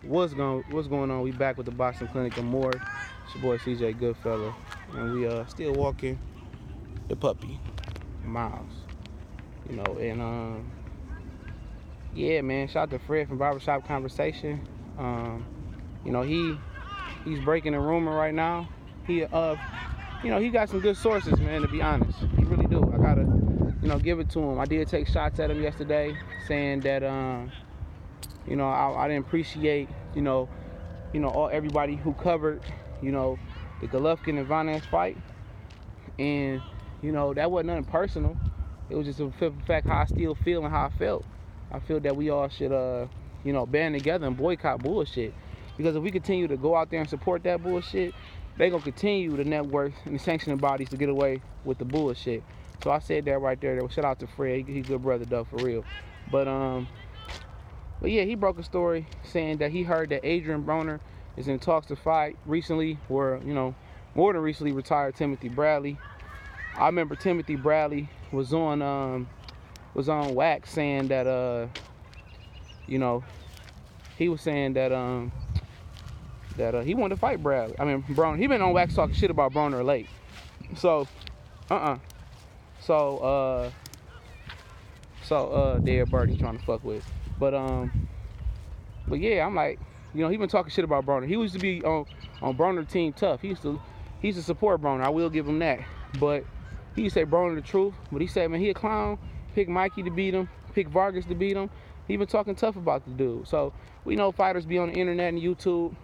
What's going on? We back with the Boxing Clinic and more. It's your boy CJ Goodfella, and we still walking the puppy, Miles. And yeah, man. Shout out to Fred from Barbershop Conversation. You know he's breaking a rumor right now. He got some good sources, man. To be honest, he really do. I gotta give it to him. I did take shots at him yesterday, saying that I didn't appreciate all everybody who covered the Golovkin and Vaness fight, and that wasn't nothing personal. It was just a fact how I still feel and how I felt. I feel that we all should band together and boycott bullshit, because if we continue to go out there and support that bullshit, they gonna continue the networks and the sanctioning bodies to get away with the bullshit. So I said that right there. Shout out to Fred. He's a good brother though, for real. But yeah, he broke a story saying that he heard that Adrien Broner is in talks to fight recently, or more than recently, retired Timothy Bradley. I remember Timothy Bradley was on wax saying that he was saying that he wanted to fight Bradley. I mean Broner. He been on wax talking shit about Broner late. So dead bird he's trying to fuck with. But yeah, I'm like, he been talking shit about Broner. He used to be on Broner Team Tough. He used to support Broner. I will give him that. But he used to say Broner the truth. But he said, man, he a clown. Pick Mikey to beat him. Pick Vargas to beat him. He been talking tough about the dude. So we know fighters be on the internet and YouTube,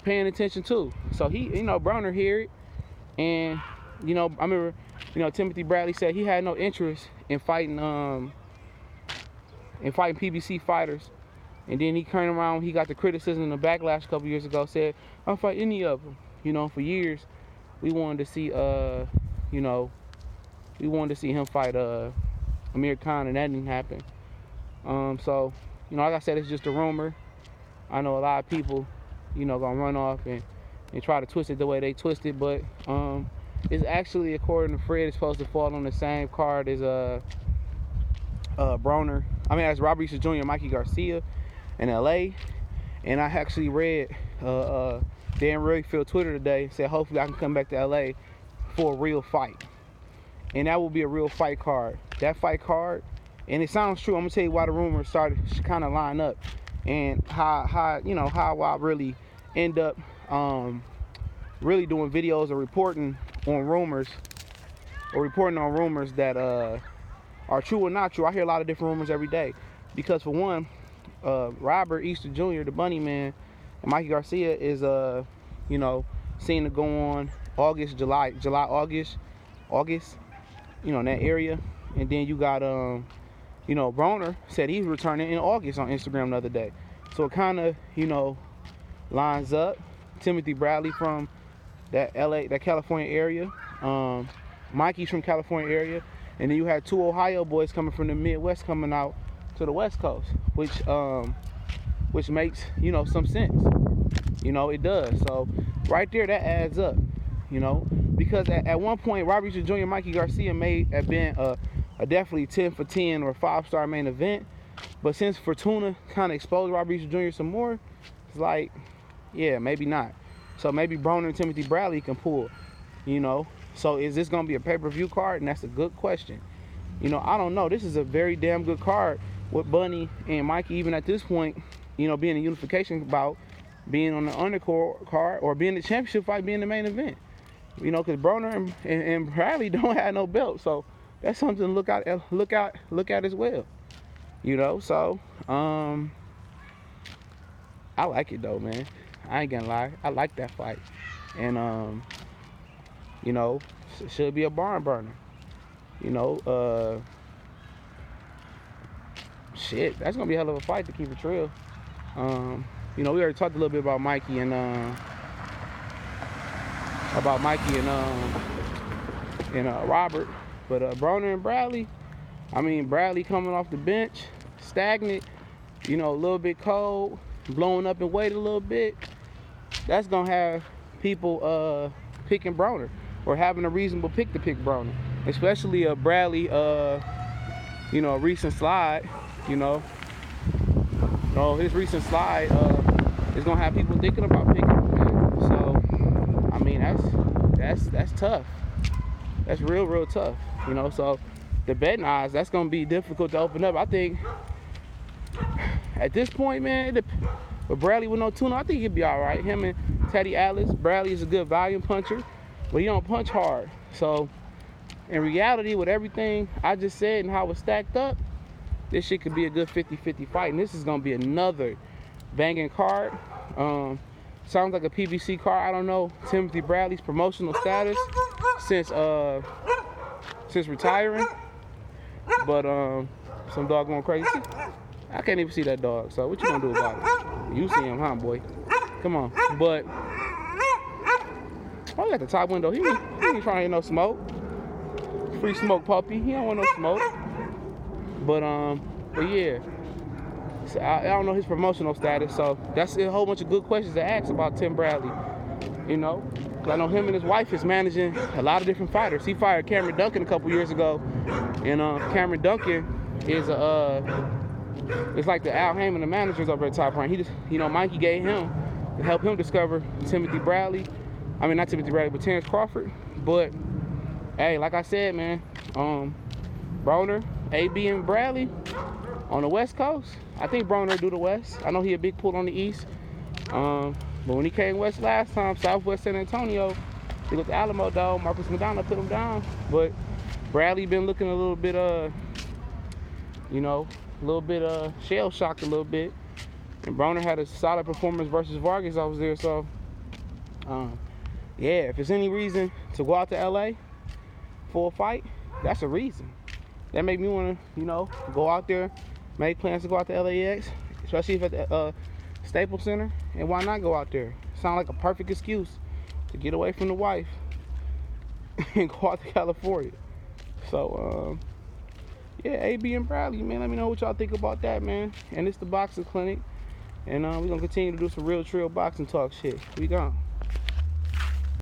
paying attention too. So he, Broner hear it. And I remember, Timothy Bradley said he had no interest in fighting PBC fighters, and then he turned around. He got the criticism and the backlash a couple years ago. Said, "I'll fight any of them." For years, we wanted to see him fight Amir Khan, and that didn't happen. So like I said, it's just a rumor. I know a lot of people, gonna run off and try to twist it the way they twist it, but it's actually, according to Fred, it's supposed to fall on the same card as Broner. As Robert Easter Jr. and Mikey Garcia in LA. And I actually read Dan Rayfield Twitter today, said hopefully I can come back to LA for a real fight. And that will be a real fight card. That fight card, and it sounds true. I'm gonna tell you why the rumors started to kind of line up, and how I really end up really doing videos or reporting on rumors that are true or not true. I hear a lot of different rumors every day, because for one, Robert Easter Jr., the Bunny Man, and Mikey Garcia is seen to go on July, August, in that area. And then you got Broner said he's returning in August on Instagram the other day. So it kind of lines up. Timothy Bradley from that California area. Mikey's from California area. And then you had two Ohio boys coming from the Midwest coming out to the West Coast, which makes some sense. It does. So right there, that adds up. Because at one point, Robert Easter Jr. and Mikey Garcia may have been a definitely 10 for 10 or 5-star main event. But since Fortuna kind of exposed Robert Easter Jr. some more, it's like, yeah, maybe not. So maybe Broner and Timothy Bradley can pull. So is this going to be a pay-per-view card? And that's a good question. I don't know. This is a very damn good card with Bunny and Mikey, even at this point, being a unification bout, being on the undercard card, or being the championship fight, being the main event. Because Broner and Bradley don't have no belt. So that's something to look at as well. So I like it though, man. I ain't gonna lie. I like that fight. And it should be a barn burner. Shit, that's gonna be a hell of a fight, to keep it real. We already talked a little bit about Mikey and Robert, but Broner and Bradley. Bradley coming off the bench, stagnant, a little bit cold, blowing up in weight a little bit. That's gonna have people picking Broner, or having a reasonable pick to pick Broner, especially Bradley. A recent slide, So his recent slide is gonna have people thinking about picking him, man. So I mean, that's tough. That's real tough. You know, so the betting odds, that's gonna be difficult to open up. I think at this point, man, with Bradley with no tuna, I think he'd be all right. Him and Teddy Atlas. Bradley is a good volume puncher, but he don't punch hard. So in reality, with everything I just said and how it's stacked up, this shit could be a good 50-50 fight. And this is gonna be another banging card. Sounds like a PBC card. I don't know Timothy Bradley's promotional status since retiring, but some dog going crazy. I can't even see that dog. So what you gonna do about it? You see him, huh, boy? Come on. But oh, at the top window, he ain't trying to get no smoke. Free smoke puppy. He don't want no smoke. But yeah. So I don't know his promotional status, so that's a whole bunch of good questions to ask about Tim Bradley. You know, 'cause I know him and his wife is managing a lot of different fighters. He fired Cameron Duncan a couple years ago, and Cameron Duncan is it's like the Al Heyman, the managers over at Top Rank. He just, you know, Mikey gave him to help him discover Timothy Bradley. I mean, not Timothy Bradley, but Terrence Crawford. But hey, like I said, man, Broner, AB, and Bradley on the West Coast. I think Broner do the West. I know he a big pull on the East. But when he came West last time, Southwest San Antonio, he was the Alamo Dome. Marcus Madonna put him down. But Bradley been looking a little bit, you know, shell shocked a little bit. And Broner had a solid performance versus Vargas. I was there, so yeah. If there's any reason to go out to LA for a fight, that's a reason. That make me want to, you know, go out there, make plans to go out to LAX, especially if at the Staples Center. And why not go out there? Sound like a perfect excuse to get away from the wife and go out to California. So, yeah, AB and Bradley, man, let me know what y'all think about that, man. And it's the Boxing Clinic. And we're going to continue to do some real boxing talk shit. We gone.